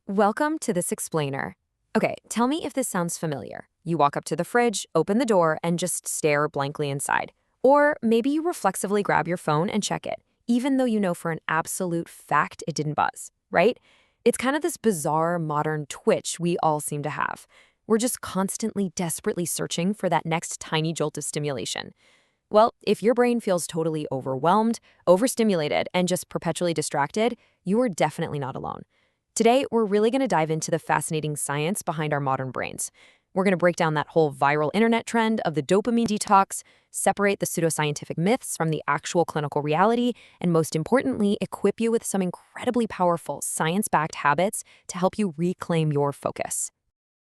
Welcome to this explainer. Okay, tell me if this sounds familiar. You walk up to the fridge, open the door, and just stare blankly inside. Or maybe you reflexively grab your phone and check it, even though you know for an absolute fact it didn't buzz, right? It's kind of this bizarre modern twitch we all seem to have. We're just constantly, desperately searching for that next tiny jolt of stimulation. Well, if your brain feels totally overwhelmed, overstimulated, and just perpetually distracted, you are definitely not alone. Today, we're really going to dive into the fascinating science behind our modern brains. We're going to break down that whole viral internet trend of the dopamine detox, separate the pseudoscientific myths from the actual clinical reality, and most importantly, equip you with some incredibly powerful science-backed habits to help you reclaim your focus.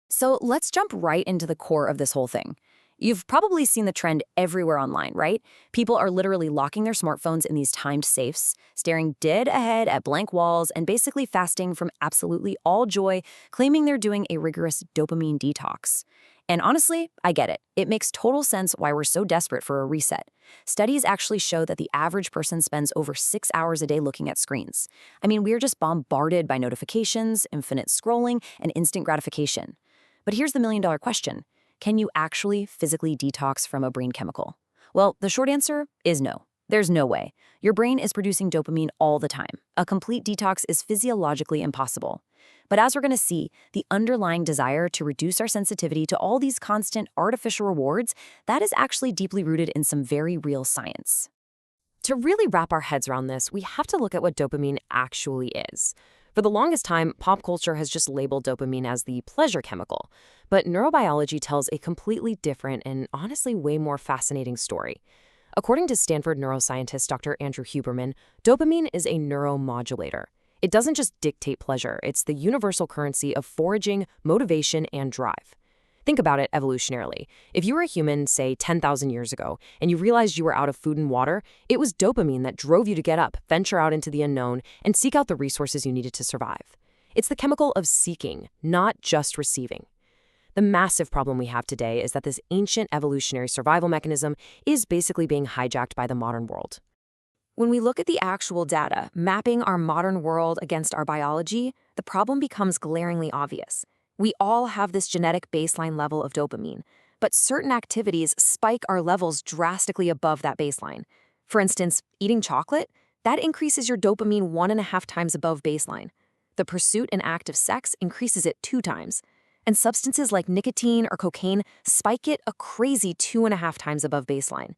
So let's jump right into the core of this whole thing. You've probably seen the trend everywhere online, right? People are literally locking their smartphones in these timed safes, staring dead ahead at blank walls, and basically fasting from absolutely all joy, claiming they're doing a rigorous dopamine detox. And honestly, I get it. It makes total sense why we're so desperate for a reset. Studies actually show that the average person spends over 6 hours a day looking at screens. I mean, we're just bombarded by notifications, infinite scrolling, and instant gratification. But here's the million-dollar question. Can you actually physically detox from a brain chemical? Well, the short answer is no. There's no way. Your brain is producing dopamine all the time. A complete detox is physiologically impossible. But as we're going to see, the underlying desire to reduce our sensitivity to all these constant artificial rewards, that is actually deeply rooted in some very real science. To really wrap our heads around this, we have to look at what dopamine actually is. For the longest time, pop culture has just labeled dopamine as the pleasure chemical. But neurobiology tells a completely different and honestly way more fascinating story. According to Stanford neuroscientist Dr. Andrew Huberman, dopamine is a neuromodulator. It doesn't just dictate pleasure, it's the universal currency of foraging, motivation, and drive. Think about it evolutionarily. If you were a human, say 10,000 years ago, and you realized you were out of food and water, it was dopamine that drove you to get up, venture out into the unknown, and seek out the resources you needed to survive. It's the chemical of seeking, not just receiving. The massive problem we have today is that this ancient evolutionary survival mechanism is basically being hijacked by the modern world. When we look at the actual data, mapping our modern world against our biology, the problem becomes glaringly obvious. We all have this genetic baseline level of dopamine, but certain activities spike our levels drastically above that baseline. For instance, eating chocolate, that increases your dopamine 1.5 times above baseline. The pursuit and act of sex increases it 2 times. And substances like nicotine or cocaine spike it a crazy 2.5 times above baseline.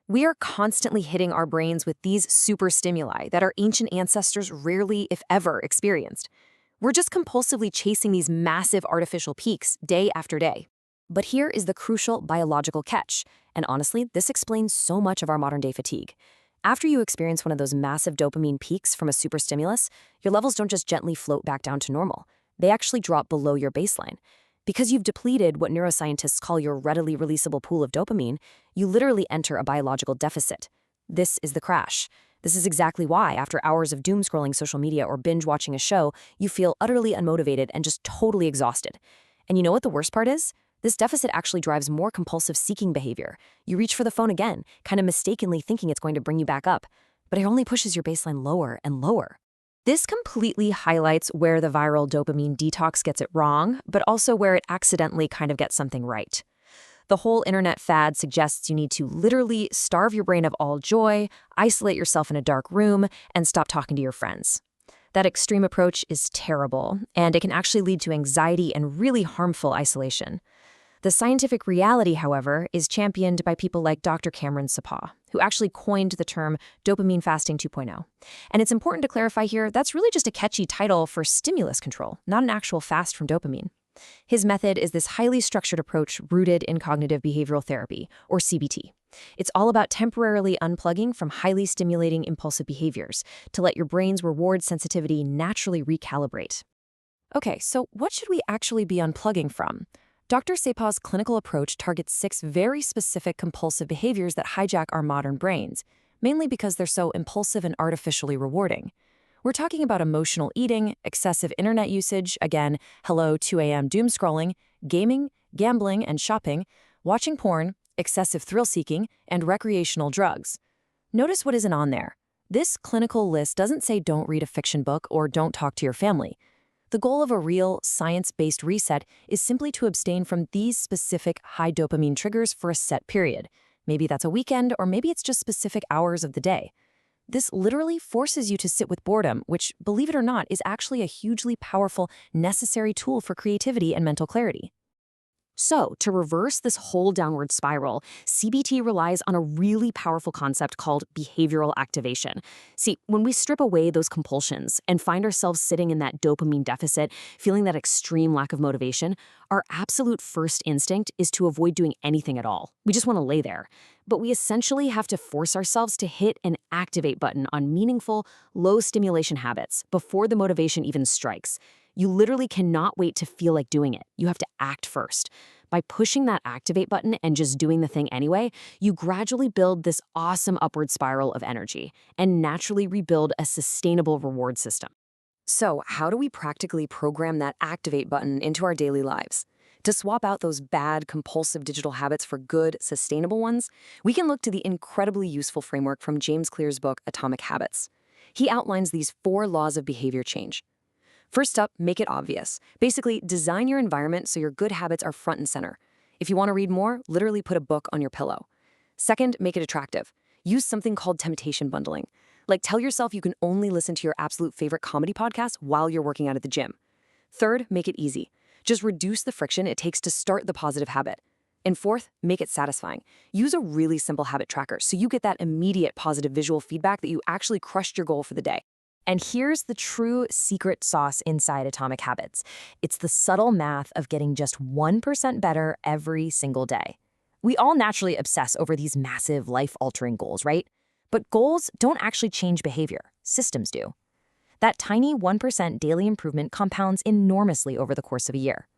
We are constantly hitting our brains with these super stimuli that our ancient ancestors rarely, if ever, experienced. We're just compulsively chasing these massive artificial peaks day after day. But here is the crucial biological catch, and honestly, this explains so much of our modern-day fatigue. After you experience one of those massive dopamine peaks from a super stimulus, your levels don't just gently float back down to normal. They actually drop below your baseline. Because you've depleted what neuroscientists call your readily releasable pool of dopamine, you literally enter a biological deficit. This is the crash. This is exactly why, after hours of doom scrolling social media or binge watching a show, you feel utterly unmotivated and just totally exhausted. And you know what the worst part is? This deficit actually drives more compulsive seeking behavior. You reach for the phone again, kind of mistakenly thinking it's going to bring you back up, but it only pushes your baseline lower and lower. This completely highlights where the viral dopamine detox gets it wrong, but also where it accidentally kind of gets something right. The whole internet fad suggests you need to literally starve your brain of all joy, isolate yourself in a dark room, and stop talking to your friends. That extreme approach is terrible, and it can actually lead to anxiety and really harmful isolation. The scientific reality, however, is championed by people like Dr. Cameron Sapah, who actually coined the term dopamine fasting 2.0. And it's important to clarify here, that's really just a catchy title for stimulus control, not an actual fast from dopamine. His method is this highly structured approach rooted in cognitive behavioral therapy, or CBT. It's all about temporarily unplugging from highly stimulating impulsive behaviors to let your brain's reward sensitivity naturally recalibrate. Okay, so what should we actually be unplugging from? Dr. Sapah's clinical approach targets 6 very specific compulsive behaviors that hijack our modern brains, mainly because they're so impulsive and artificially rewarding. We're talking about emotional eating, excessive internet usage, again, hello 2 a.m. doom scrolling, gaming, gambling and shopping, watching porn, excessive thrill-seeking, and recreational drugs. Notice what isn't on there. This clinical list doesn't say don't read a fiction book or don't talk to your family. The goal of a real, science-based reset is simply to abstain from these specific high dopamine triggers for a set period. Maybe that's a weekend, or maybe it's just specific hours of the day. This literally forces you to sit with boredom, which, believe it or not, is actually a hugely powerful, necessary tool for creativity and mental clarity. So, to reverse this whole downward spiral, CBT relies on a really powerful concept called behavioral activation. See, when we strip away those compulsions and find ourselves sitting in that dopamine deficit, feeling that extreme lack of motivation, our absolute first instinct is to avoid doing anything at all. We just want to lay there. But we essentially have to force ourselves to hit an activate button on meaningful, low-stimulation habits before the motivation even strikes. You literally cannot wait to feel like doing it. You have to act first. By pushing that activate button and just doing the thing anyway, you gradually build this awesome upward spiral of energy and naturally rebuild a sustainable reward system. So, how do we practically program that activate button into our daily lives? To swap out those bad, compulsive digital habits for good, sustainable ones, we can look to the incredibly useful framework from James Clear's book, Atomic Habits. He outlines these 4 laws of behavior change. First up, make it obvious. Basically, design your environment so your good habits are front and center. If you want to read more, literally put a book on your pillow. Second, make it attractive. Use something called temptation bundling. Like, tell yourself you can only listen to your absolute favorite comedy podcast while you're working out at the gym. Third, make it easy. Just reduce the friction it takes to start the positive habit. And fourth, make it satisfying. Use a really simple habit tracker so you get that immediate positive visual feedback that you actually crushed your goal for the day. And here's the true secret sauce inside Atomic Habits. It's the subtle math of getting just 1% better every single day. We all naturally obsess over these massive, life-altering goals, right? But goals don't actually change behavior. Systems do. That tiny 1% daily improvement compounds enormously over the course of a year.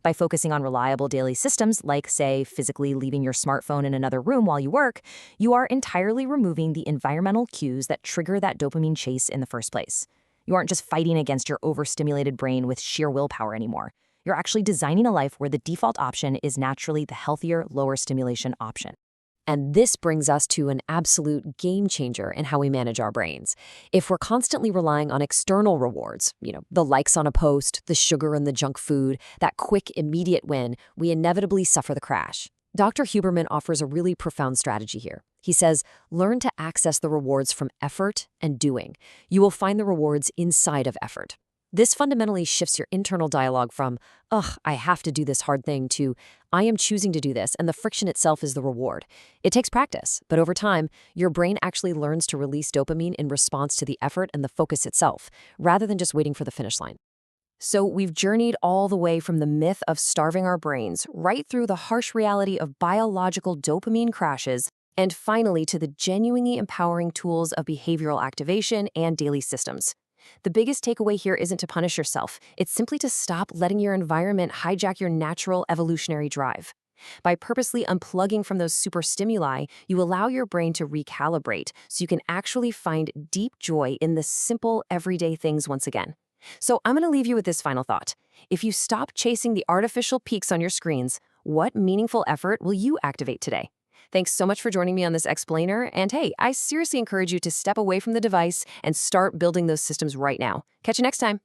By focusing on reliable daily systems, like, say, physically leaving your smartphone in another room while you work, you are entirely removing the environmental cues that trigger that dopamine chase in the first place. You aren't just fighting against your overstimulated brain with sheer willpower anymore. You're actually designing a life where the default option is naturally the healthier, lower stimulation option. And this brings us to an absolute game changer in how we manage our brains. If we're constantly relying on external rewards, the likes on a post, the sugar and the junk food, that quick, immediate win, we inevitably suffer the crash. Dr. Huberman offers a really profound strategy here. He says, learn to access the rewards from effort and doing. You will find the rewards inside of effort. This fundamentally shifts your internal dialogue from, ugh, I have to do this hard thing, to, I am choosing to do this, and the friction itself is the reward. It takes practice, but over time, your brain actually learns to release dopamine in response to the effort and the focus itself, rather than just waiting for the finish line. So we've journeyed all the way from the myth of starving our brains, right through the harsh reality of biological dopamine crashes, and finally to the genuinely empowering tools of behavioral activation and daily systems. The biggest takeaway here isn't to punish yourself. It's simply to stop letting your environment hijack your natural evolutionary drive. By purposely unplugging from those super stimuli, you allow your brain to recalibrate so you can actually find deep joy in the simple, everyday things once again. So I'm going to leave you with this final thought. If you stop chasing the artificial peaks on your screens, what meaningful effort will you activate today? Thanks so much for joining me on this explainer, and hey, I seriously encourage you to step away from the device and start building those systems right now. Catch you next time.